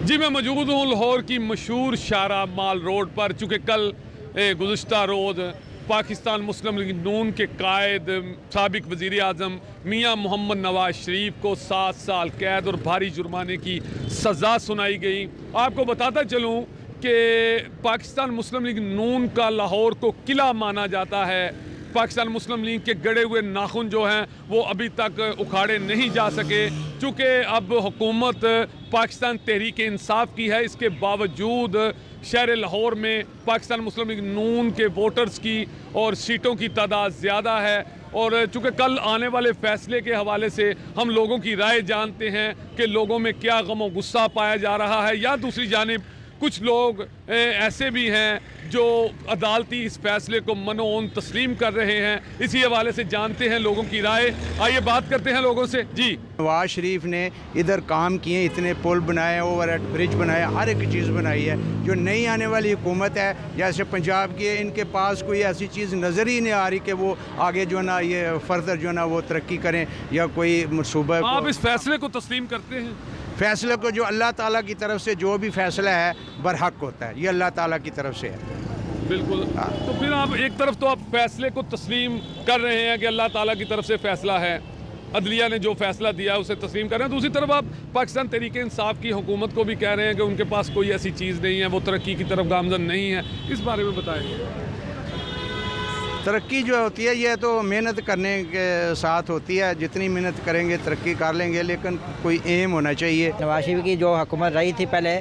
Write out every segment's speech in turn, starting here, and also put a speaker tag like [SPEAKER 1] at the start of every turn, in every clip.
[SPEAKER 1] जी मैं मौजूद हूँ लाहौर की मशहूर शारा माल रोड पर, चूँकि कल गुज़िश्ता रोज़ पाकिस्तान मुस्लिम लीग नून के कायद साबिक वज़ीर आज़म मियाँ मोहम्मद नवाज शरीफ को 7 साल कैद और भारी जुर्माने की सज़ा सुनाई गई। आपको बताता चलूँ कि पाकिस्तान मुस्लिम लीग नून का लाहौर को किला माना जाता है। पाकिस्तान मुस्लिम लीग के गड़े हुए नाखून जो हैं वो अभी तक उखाड़े नहीं जा सके। चूँकि अब हुकूमत पाकिस्तान तहरीक इंसाफ की है, इसके बावजूद शहर लाहौर में पाकिस्तान मुस्लिम लीग नून के वोटर्स की और सीटों की तादाद ज़्यादा है। और चूँकि कल आने वाले फैसले के हवाले से हम लोगों की राय जानते हैं कि लोगों में क्या गम और गुस्सा पाया जा रहा है, या दूसरी जानिब कुछ लोग ऐसे भी हैं जो अदालती इस फैसले को मनोन तस्लीम कर रहे हैं। इसी हवाले से जानते हैं लोगों की राय। आइए बात करते हैं लोगों से। जी,
[SPEAKER 2] नवाज शरीफ ने इधर काम किए, इतने पुल बनाए, ओवर ब्रिज बनाए, हर एक चीज़ बनाई है। जो नई आने वाली हुकूमत है जैसे पंजाब की है, इनके पास कोई ऐसी चीज़ नज़र ही नहीं आ रही कि वो आगे जो ना ये फर्दर जो ना वो तरक्की करें या कोई मनसूबा।
[SPEAKER 1] आप इस फैसले को तस्लीम करते हैं?
[SPEAKER 2] फैसले को जो अल्लाह ताला की तरफ से जो भी फैसला है बरहक होता है, ये अल्लाह ताला की तरफ से है।
[SPEAKER 1] बिल्कुल। तो फिर आप एक तरफ तो आप फैसले को तस्लीम कर रहे हैं कि अल्लाह ताला की तरफ से फैसला है, अदलिया ने जो फैसला दिया उसे तस्लीम कर रहे हैं, दूसरी तरफ आप पाकिस्तान तहरीक इंसाफ की हुकूमत को भी कह रहे हैं कि उनके पास कोई ऐसी चीज़ नहीं है, वो तरक्की की तरफ गामजन नहीं है। इस बारे में बताएं।
[SPEAKER 2] तरक्की जो होती है ये तो मेहनत करने के साथ होती है, जितनी मेहनत करेंगे तरक्की कर लेंगे, लेकिन कोई एम होना चाहिए।
[SPEAKER 3] नवाज शरीफ की जो हुकूमत रही थी पहले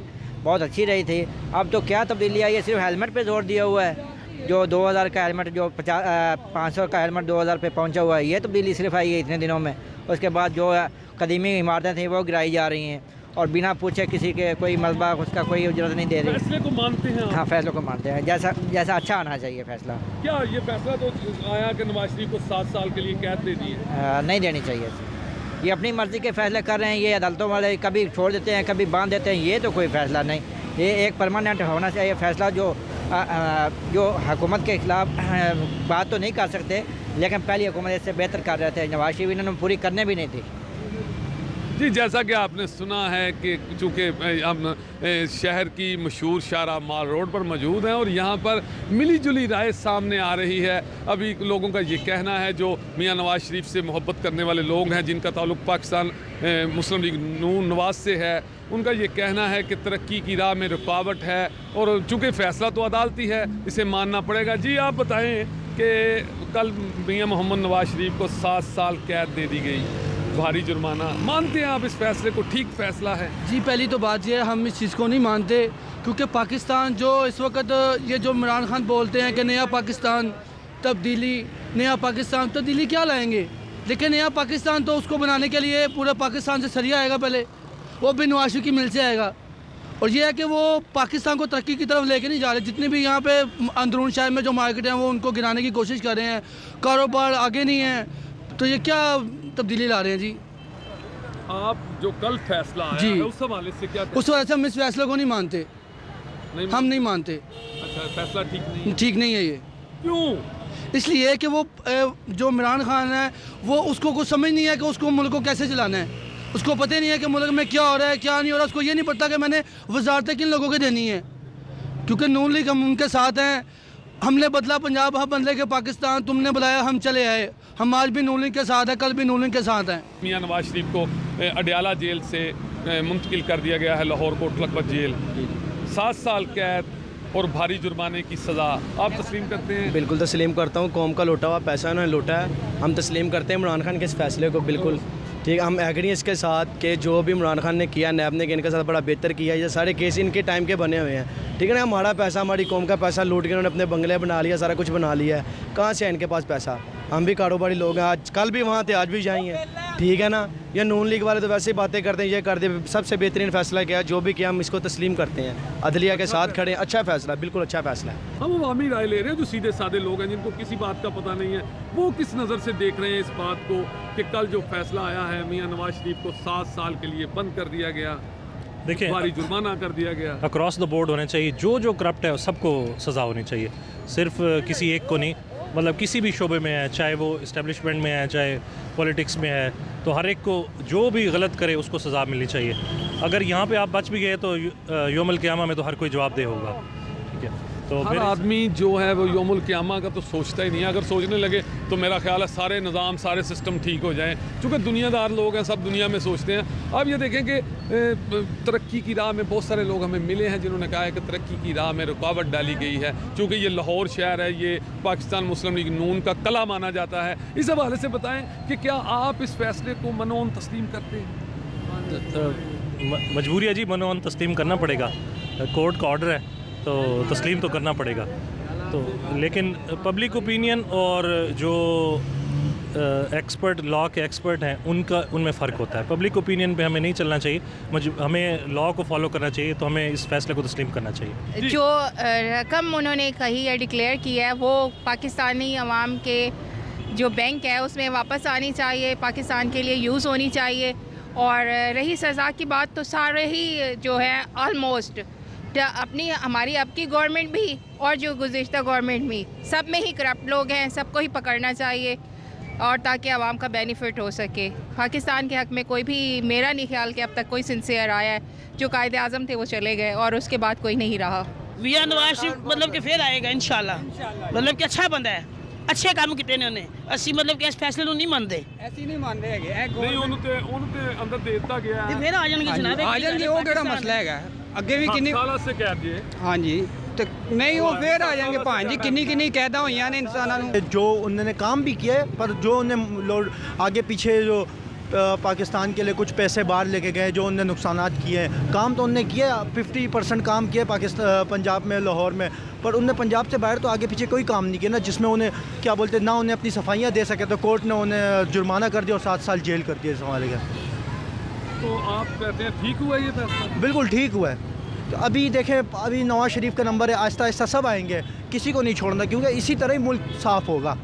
[SPEAKER 3] बहुत अच्छी रही थी, अब तो क्या तब्दीली आई है, सिर्फ हेलमेट पे जोर दिया हुआ है। जो 2000 का हेलमेट जो 500 का हेलमेट 2000 पे पहुंचा हुआ है, ये तब्दीली सिर्फ आई है इतने दिनों में। उसके बाद जो कदीमी इमारतें थी वो गिराई जा रही हैं और बिना पूछे किसी के कोई मलबा उसका कोई इजाज़त नहीं दे रही।
[SPEAKER 1] फैसले को मानते हैं?
[SPEAKER 3] हाँ, फैसलों को मानते हैं, जैसा अच्छा आना चाहिए फैसला।
[SPEAKER 1] क्या ये फैसला तो आया कि नवाज शरीफ को 7 साल के लिए कैद दे दी है?
[SPEAKER 3] नहीं देनी चाहिए। ये अपनी मर्ज़ी के फैसले कर रहे हैं, ये अदालतों वाले कभी छोड़ देते हैं कभी बांध देते हैं, ये तो कोई फ़ैसला नहीं। ये एक परमानेंट होना चाहिए फ़ैसला। जो हुकूमत के ख़िलाफ़ बात तो नहीं कर सकते, लेकिन पहली हुकूमत इससे बेहतर कर रहे थे। नवाज शरीफ इन्होंने पूरी करने भी नहीं थी।
[SPEAKER 1] जी, जैसा कि आपने सुना है कि चूँकि हम शहर की मशहूर शारा माल रोड पर मौजूद हैं और यहाँ पर मिली जुली राय सामने आ रही है। अभी लोगों का ये कहना है, जो मियाँ नवाज शरीफ से मोहब्बत करने वाले लोग हैं जिनका ताल्लुक़ पाकिस्तान मुस्लिम लीग नून नवाज से है, उनका ये कहना है कि तरक्की की राह में रुकावट है और चूँकि फ़ैसला तो अदालती है, इसे मानना पड़ेगा। जी, आप बताएँ कि कल मियाँ मोहम्मद नवाज शरीफ को 7 साल कैद दे दी गई, भारी जुर्माना, मानते हैं आप इस फैसले को ठीक फैसला है?
[SPEAKER 4] जी, पहली तो बात यह है हम इस चीज़ को नहीं मानते, क्योंकि पाकिस्तान जो इस वक्त ये जो इमरान खान बोलते हैं कि नया पाकिस्तान तब्दीली, नया पाकिस्तान तब्दीली क्या लाएंगे, लेकिन नया पाकिस्तान तो उसको बनाने के लिए पूरे पाकिस्तान से सरिया आएगा, पहले वो भी नवाज शरीफ की मिल से आएगा। और ये है कि वो पाकिस्तान को तरक्की की तरफ लेके नहीं जा रहे। जितने भी यहाँ पे अंदरून शहर में जो मार्केट हैं वो उनको गिराने की कोशिश कर रहे हैं, कारोबार आगे नहीं है, तो ये क्या तब्दीली ला रहे हैं। जी,
[SPEAKER 1] आप जो कल फैसला आया है उस हवाले से क्या?
[SPEAKER 4] उस वजह से हम इस फैसले को नहीं मानते, हम नहीं मानते।
[SPEAKER 1] अच्छा, फैसला ठीक नहीं
[SPEAKER 4] है ये।
[SPEAKER 1] क्यों?
[SPEAKER 4] इसलिए कि वो जो इमरान खान है वो उसको कुछ समझ नहीं है कि उसको मुल्क को कैसे चलाना है। उसको पता नहीं है कि मुल्क में क्या हो रहा है क्या नहीं हो रहा। उसको ये नहीं पता कि मैंने वजारतें किन लोगों को देनी है, क्योंकि नून लीग हम उनके साथ हैं। हमने बदला पंजाब, हम बदले के पाकिस्तान, तुमने बुलाया हम चले आए। हम आज भी नून लीग के साथ हैं, कल भी नून लीग के साथ हैं।
[SPEAKER 1] मियाँ नवाज शरीफ को अडयाला जेल से मुंतकिल कर दिया गया है लाहौर कोट लखपत जेल। 7 साल कैद और भारी जुर्माने की सज़ा आप तस्लीम करते हैं?
[SPEAKER 5] बिल्कुल तस्लीम करता हूँ। कौम का लूटा हुआ पैसा उन्होंने लूटा है, हम तस्लीम करते हैं इमरान खान के इस फैसले को। बिल्कुल ठीक, हम एग्री इसके साथ कि जो भी इमरान खान ने किया, नैब ने इनके साथ बड़ा बेहतर किया। ये सारे केस इनके टाइम के बने हुए हैं, ठीक है ना। हमारा पैसा, हमारी कौम का पैसा लूट के उन्होंने अपने बंगले बना लिया, सारा कुछ बना लिया है। कहाँ से है इनके पास पैसा? हम भी कारोबारी लोग हैं, आज कल भी वहाँ थे, आज भी जाएंगे, ठीक है ना। ये नून लीग वाले तो वैसे ही बातें करते हैं, ये कर दे। सबसे बेहतरीन फैसला किया, जो भी किया हम इसको तस्लीम करते हैं, अदलिया के साथ खड़े हैं। अच्छा फैसला, बिल्कुल अच्छा फैसला है।
[SPEAKER 1] हम अवामी राय ले रहे हैं, जो सीधे साधे लोग हैं जिनको किसी बात का पता नहीं है, वो किस नज़र से देख रहे हैं इस बात को कि कल जो फैसला आया है मियाँ नवाज शरीफ को 7 साल के लिए बंद कर दिया गया,
[SPEAKER 6] देखिए
[SPEAKER 1] भारी जुर्माना कर दिया गया।
[SPEAKER 6] अक्रॉस द बोर्ड होने चाहिए, जो करप्ट है सबको सज़ा होनी चाहिए, सिर्फ किसी एक को नहीं। मतलब किसी भी शोबे में है, चाहे वो इस्टेब्लिशमेंट में है, चाहे पॉलिटिक्स में है, तो हर एक को जो भी गलत करे उसको सज़ा मिलनी चाहिए। अगर यहाँ पे आप बच भी गए तो यौमुल क़यामा में तो हर कोई जवाबदेह होगा, ठीक है। तो
[SPEAKER 1] हर आदमी जो है वो यौमुल क़यामा का तो सोचता ही नहीं है। अगर सोचने लगे तो मेरा ख्याल है सारे निज़ाम सारे सिस्टम ठीक हो जाएं, क्योंकि दुनियादार लोग हैं, सब दुनिया में सोचते हैं। अब ये देखें कि तरक्की की राह में बहुत सारे लोग हमें मिले हैं जिन्होंने कहा है कि तरक्की की राह में रुकावट डाली गई है, क्योंकि ये लाहौर शहर है, ये पाकिस्तान मुस्लिम लीग नून का कला माना जाता है। इस हवाले से बताएँ कि क्या आप इस फैसले को मनोन तस्लीम करते हैं?
[SPEAKER 6] मजबूरी है जी, मनोन तस्लीम करना पड़ेगा, कोर्ट का ऑर्डर है तो तस्लीम तो करना पड़ेगा। तो लेकिन पब्लिक ओपिनियन और जो एक्सपर्ट लॉ के एक्सपर्ट हैं उनमें फ़र्क होता है। पब्लिक ओपिनियन पे हमें नहीं चलना चाहिए, हमें लॉ को फॉलो करना चाहिए, तो हमें इस फैसले को तस्लीम करना चाहिए।
[SPEAKER 7] जो रकम उन्होंने कही है, डिक्लेयर किया है, वो पाकिस्तानी अवाम के जो बैंक है उसमें वापस आनी चाहिए, पाकिस्तान के लिए यूज़ होनी चाहिए। और रही सज़ा की बात, तो सारे ही जो है ऑलमोस्ट अपनी हमारी अब की गवर्नमेंट भी और जो गुज़िश्ता गवर्नमेंट भी, सब में ही करप्ट लोग हैं, सबको ही पकड़ना चाहिए और ताकि आवाम का बेनिफिट हो सके। पाकिस्तान के हक़ में कोई भी, मेरा नहीं ख्याल कि अब तक कोई सिंसियर आया है। जो कायदे आज़म थे वो चले गए और उसके बाद कोई नहीं रहा।
[SPEAKER 8] मियां नवाज शरीफ मतलब कि फिर आएगा इंशाल्लाह, मतलब कि अच्छा बंदा है, अच्छे काम किए ने उन्हें। असी मतलब कि इस फैसले नहीं मानते,
[SPEAKER 9] ऐसी नहीं मानते है
[SPEAKER 1] नहीं उनके अंदर दे दिता गया है,
[SPEAKER 8] फिर आ जाएंगे जनाब,
[SPEAKER 9] आ जाएंगे। वो केड़ा मसला है ਅੱਗੇ ਵੀ ਕਿੰਨੀ
[SPEAKER 1] ਸਾਲਾਂ ਸੇ ਕਹਿ ਦਿਏ
[SPEAKER 9] ਹਾਂਜੀ ਤੇ नहीं वो फिर आ जाएंगे भां जी, किन्नी किन्नी कैदा हुई ने इंसानों ने।
[SPEAKER 5] जो उन्होंने काम भी किया है, पर जो उन्हें लोग आगे पीछे जो पाकिस्तान के लिए कुछ पैसे बाहर लेके गए, जो उन्हें नुकसानात किए हैं, काम तो उन्होंने किया, 50% काम किया पाकिस्तान पंजाब में, लाहौर में, पर उन्हें पंजाब से बाहर तो आगे पीछे कोई काम नहीं किया ना, जिसमें उन्हें क्या बोलते ना उन्हें अपनी सफाइयाँ दे सके। तो कोर्ट ने उन्हें जुर्माना कर दिया और 7 साल जेल कर दिया इस हवाले का।
[SPEAKER 1] तो आप कहते हैं ठीक हुआ ये फैसला?
[SPEAKER 5] बिल्कुल ठीक हुआ है। तो अभी देखें, अभी नवाज शरीफ का नंबर है, आहिस्ता आहिस्ता सब आएंगे, किसी को नहीं छोड़ना, क्योंकि इसी तरह ही मुल्क साफ़ होगा।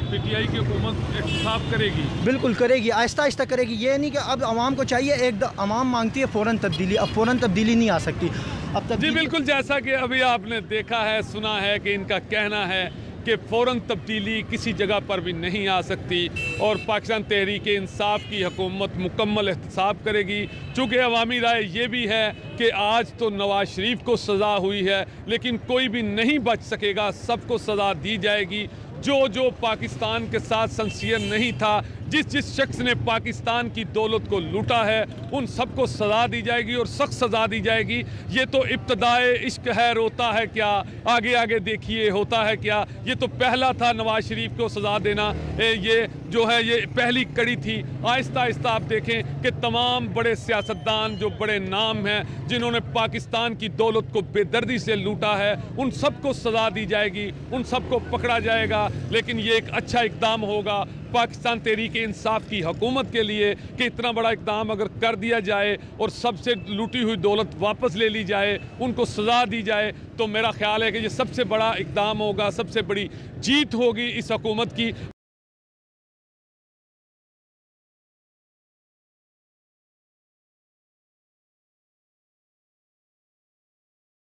[SPEAKER 1] पीटीआई की हुकूमत साफ करेगी,
[SPEAKER 5] बिल्कुल करेगी, आहिस्ता आहिस्ता करेगी। ये नहीं कि अब आवाम को चाहिए आवाम मांगती है फ़ौरन तब्दीली, अब फ़ौरन तब्दीली नहीं आ सकती। अब
[SPEAKER 1] जी बिल्कुल, जैसा कि अभी आपने देखा है, सुना है कि इनका कहना है कि फ़ौरन तब्दीली किसी जगह पर भी नहीं आ सकती और पाकिस्तान तहरीक इंसाफ की हुकूमत मुकम्मल एहतसाब करेगी। चूँकि अवामी राय ये भी है कि आज तो नवाज शरीफ को सज़ा हुई है, लेकिन कोई भी नहीं बच सकेगा, सबको सज़ा दी जाएगी। जो पाकिस्तान के साथ सिंसियर नहीं था, जिस शख्स ने पाकिस्तान की दौलत को लूटा है, उन सबको सज़ा दी जाएगी और सख्त सज़ा दी जाएगी। ये तो इब्तदाए इश्क है, रोता है क्या, आगे आगे देखिए होता है क्या। ये तो पहला था नवाज शरीफ को सज़ा देना, ये जो है ये पहली कड़ी थी। आहिस्ता आहिस्ता आप देखें कि तमाम बड़े सियासतदान जो बड़े नाम हैं, जिन्होंने पाकिस्तान की दौलत को बेदर्दी से लूटा है, उन सबको सज़ा दी जाएगी, उन सबको पकड़ा जाएगा। लेकिन ये एक अच्छा इक़दाम होगा पाकिस्तान तहरीक इंसाफ की हुकूमत के लिए कि इतना बड़ा इक़दाम अगर कर दिया जाए और सबसे लूटी हुई दौलत वापस ले ली जाए, उनको सज़ा दी जाए, तो मेरा ख्याल है कि ये सबसे बड़ा इक़दाम होगा, सबसे बड़ी जीत होगी इस हुकूमत की।